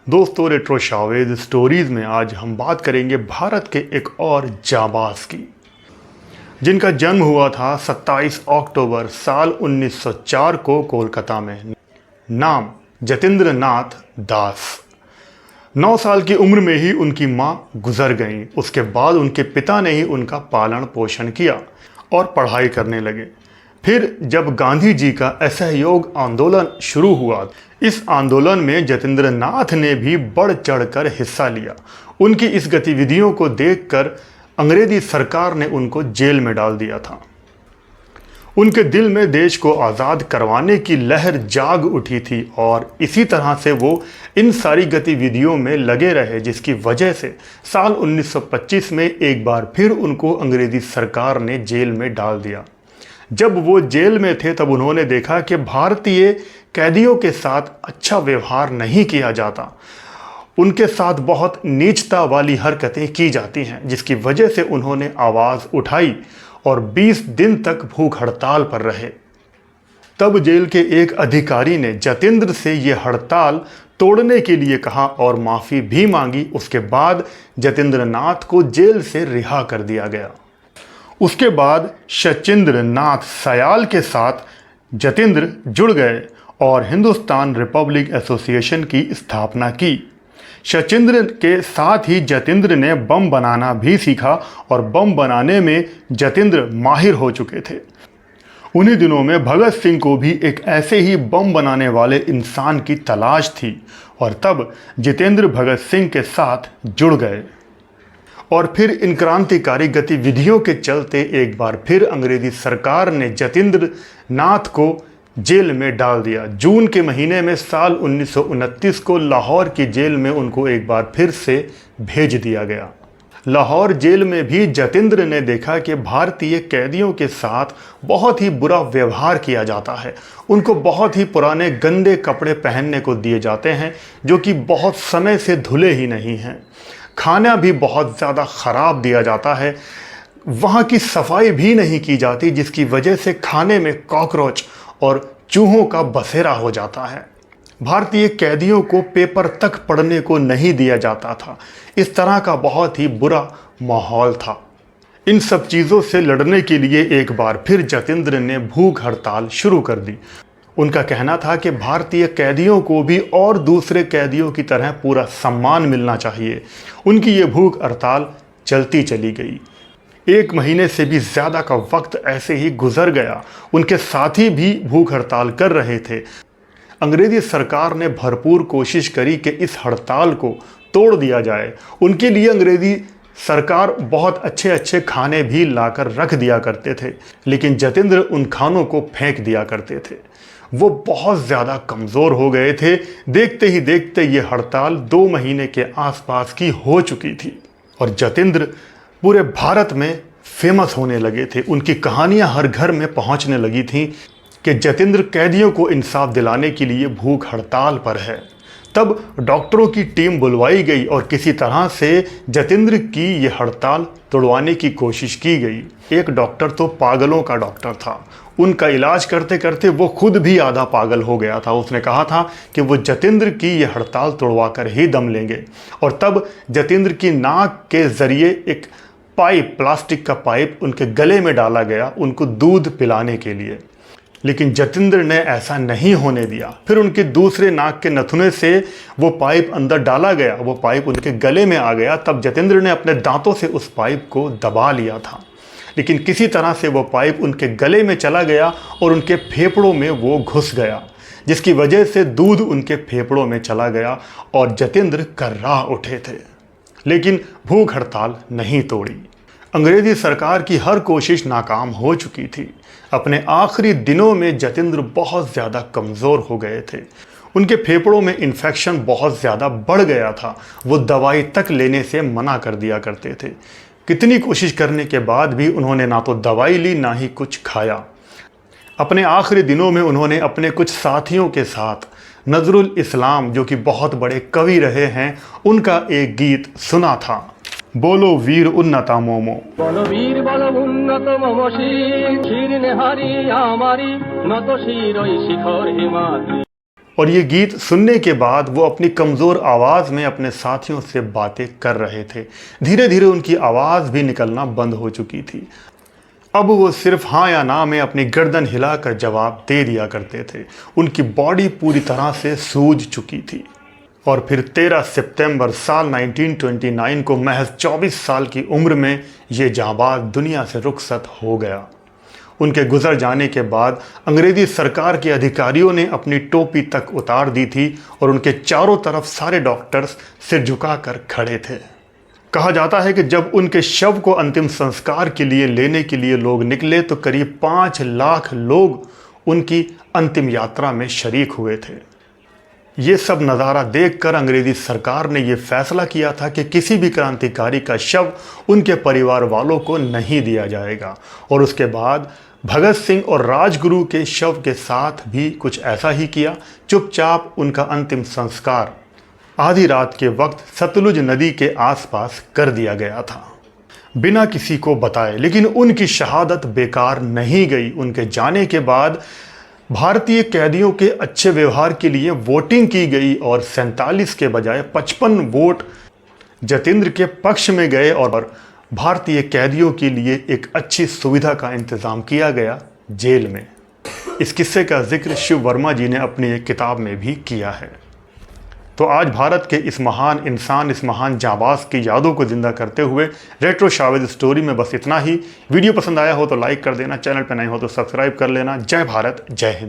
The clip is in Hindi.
दोस्तों, रेट्रो शावेज स्टोरीज में आज हम बात करेंगे भारत के एक और जाबाज की, जिनका जन्म हुआ था 27 अक्टूबर साल 1904 को कोलकाता में। नाम जतेंद्र नाथ दास। 9 साल की उम्र में ही उनकी मां गुजर गईं। उसके बाद उनके पिता ने ही उनका पालन पोषण किया और पढ़ाई करने लगे। फिर जब गांधी जी का असहयोग आंदोलन शुरू हुआ, इस आंदोलन में जतेंद्र नाथ ने भी बढ़ चढ़कर हिस्सा लिया। उनकी इस गतिविधियों को देखकर अंग्रेजी सरकार ने उनको जेल में डाल दिया था। उनके दिल में देश को आज़ाद करवाने की लहर जाग उठी थी और इसी तरह से वो इन सारी गतिविधियों में लगे रहे, जिसकी वजह से साल 1925 में एक बार फिर उनको अंग्रेजी सरकार ने जेल में डाल दिया। जब वो जेल में थे तब उन्होंने देखा कि भारतीय कैदियों के साथ अच्छा व्यवहार नहीं किया जाता। उनके साथ बहुत नीचता वाली हरकतें की जाती हैं, जिसकी वजह से उन्होंने आवाज़ उठाई और 20 दिन तक भूख हड़ताल पर रहे। तब जेल के एक अधिकारी ने जतेंद्र से ये हड़ताल तोड़ने के लिए कहा और माफ़ी भी मांगी। उसके बाद जतेंद्र नाथ को जेल से रिहा कर दिया गया। उसके बाद सचिंद्र नाथ सयाल के साथ जतेंद्र जुड़ गए और हिंदुस्तान रिपब्लिक एसोसिएशन की स्थापना की। सचिंद्र के साथ ही जतेंद्र ने बम बनाना भी सीखा और बम बनाने में जतेंद्र माहिर हो चुके थे। उन्हीं दिनों में भगत सिंह को भी एक ऐसे ही बम बनाने वाले इंसान की तलाश थी और तब जितेंद्र भगत सिंह के साथ जुड़ गए। और फिर इन क्रांतिकारी गतिविधियों के चलते एक बार फिर अंग्रेजी सरकार ने जतेंद्र नाथ को जेल में डाल दिया। जून के महीने में साल 1929 को लाहौर की जेल में उनको एक बार फिर से भेज दिया गया। लाहौर जेल में भी जतेंद्र ने देखा कि भारतीय कैदियों के साथ बहुत ही बुरा व्यवहार किया जाता है। उनको बहुत ही पुराने गंदे कपड़े पहनने को दिए जाते हैं, जो कि बहुत समय से धुले ही नहीं हैं। खाना भी बहुत ज़्यादा ख़राब दिया जाता है। वहाँ की सफाई भी नहीं की जाती, जिसकी वजह से खाने में कॉकरोच और चूहों का बसेरा हो जाता है। भारतीय कैदियों को पेपर तक पढ़ने को नहीं दिया जाता था। इस तरह का बहुत ही बुरा माहौल था। इन सब चीज़ों से लड़ने के लिए एक बार फिर जतेंद्र ने भूख हड़ताल शुरू कर दी। उनका कहना था कि भारतीय कैदियों को भी और दूसरे कैदियों की तरह पूरा सम्मान मिलना चाहिए। उनकी ये भूख हड़ताल चलती चली गई। 1 महीने से भी ज़्यादा का वक्त ऐसे ही गुजर गया। उनके साथी भी भूख हड़ताल कर रहे थे। अंग्रेजी सरकार ने भरपूर कोशिश करी कि इस हड़ताल को तोड़ दिया जाए। उनके लिए अंग्रेजी सरकार बहुत अच्छे अच्छे खाने भी लाकर रख दिया करते थे, लेकिन जतेंद्र उन खानों को फेंक दिया करते थे। वो बहुत ज़्यादा कमज़ोर हो गए थे। देखते ही देखते ये हड़ताल 2 महीने के आसपास की हो चुकी थी और जतेंद्र पूरे भारत में फेमस होने लगे थे। उनकी कहानियां हर घर में पहुंचने लगी थीं कि जतेंद्र कैदियों को इंसाफ दिलाने के लिए भूख हड़ताल पर है। तब डॉक्टरों की टीम बुलवाई गई और किसी तरह से जतेंद्र की ये हड़ताल तोड़वाने की कोशिश की गई। एक डॉक्टर तो पागलों का डॉक्टर था। उनका इलाज करते करते वो खुद भी आधा पागल हो गया था। उसने कहा था कि वो जतेंद्र की ये हड़ताल तोड़वा कर ही दम लेंगे। और तब जतेंद्र की नाक के ज़रिए एक पाइप, प्लास्टिक का पाइप उनके गले में डाला गया, उनको दूध पिलाने के लिए। लेकिन जतेंद्र ने ऐसा नहीं होने दिया। फिर उनके दूसरे नाक के नथुने से वो पाइप अंदर डाला गया, वो पाइप उनके गले में आ गया। तब जतेंद्र ने अपने दांतों से उस पाइप को दबा लिया था, लेकिन किसी तरह से वो पाइप उनके गले में चला गया और उनके फेफड़ों में वो घुस गया, जिसकी वजह से दूध उनके फेफड़ों में चला गया और जतेंद्र कर्रा उठे थे। लेकिन भूख हड़ताल नहीं तोड़ी। अंग्रेजी सरकार की हर कोशिश नाकाम हो चुकी थी। अपने आखिरी दिनों में जतेंद्र बहुत ज़्यादा कमज़ोर हो गए थे। उनके फेफड़ों में इन्फेक्शन बहुत ज़्यादा बढ़ गया था। वो दवाई तक लेने से मना कर दिया करते थे। कितनी कोशिश करने के बाद भी उन्होंने ना तो दवाई ली, ना ही कुछ खाया। अपने आखिरी दिनों में उन्होंने अपने कुछ साथियों के साथ नजरुल इस्लाम, जो कि बहुत बड़े कवि रहे हैं, उनका एक गीत सुना था, बोलो वीर उन्नता मोमो। बोलो वीर बोलो उन्नत मोमो शीर, शीर नेहारी आमारी নত শির ওই শিখর হিমাদ্রি। और ये गीत सुनने के बाद वो अपनी कमज़ोर आवाज़ में अपने साथियों से बातें कर रहे थे। धीरे धीरे उनकी आवाज़ भी निकलना बंद हो चुकी थी। अब वो सिर्फ हाँ या ना में अपनी गर्दन हिलाकर जवाब दे दिया करते थे। उनकी बॉडी पूरी तरह से सूज चुकी थी। और फिर 13 सितंबर साल 1929 को महज 24 साल की उम्र में ये जांबाज दुनिया से रुखसत हो गया। उनके गुजर जाने के बाद अंग्रेज़ी सरकार के अधिकारियों ने अपनी टोपी तक उतार दी थी और उनके चारों तरफ सारे डॉक्टर्स सिर झुकाकर खड़े थे। कहा जाता है कि जब उनके शव को अंतिम संस्कार के लिए लेने के लिए लोग निकले तो करीब 5 लाख लोग उनकी अंतिम यात्रा में शरीक हुए थे। ये सब नज़ारा देखकर अंग्रेज़ी सरकार ने यह फैसला किया था कि किसी भी क्रांतिकारी का शव उनके परिवार वालों को नहीं दिया जाएगा। और उसके बाद भगत सिंह और राजगुरु के शव के साथ भी कुछ ऐसा ही किया। चुपचाप उनका अंतिम संस्कार आधी रात के वक्त सतलुज नदी के आसपास कर दिया गया था, बिना किसी को बताए। लेकिन उनकी शहादत बेकार नहीं गई। उनके जाने के बाद भारतीय कैदियों के अच्छे व्यवहार के लिए वोटिंग की गई और 47 के बजाय 55 वोट जतेंद्र के पक्ष में गए और भारतीय कैदियों के लिए एक अच्छी सुविधा का इंतज़ाम किया गया जेल में। इस किस्से का जिक्र शिव वर्मा जी ने अपनी एक किताब में भी किया है। तो आज भारत के इस महान इंसान, इस महान जांबाज की यादों को जिंदा करते हुए रेट्रो शावेद स्टोरी में बस इतना ही। वीडियो पसंद आया हो तो लाइक कर देना, चैनल पर नए हो तो सब्सक्राइब कर लेना। जय भारत, जय हिंद।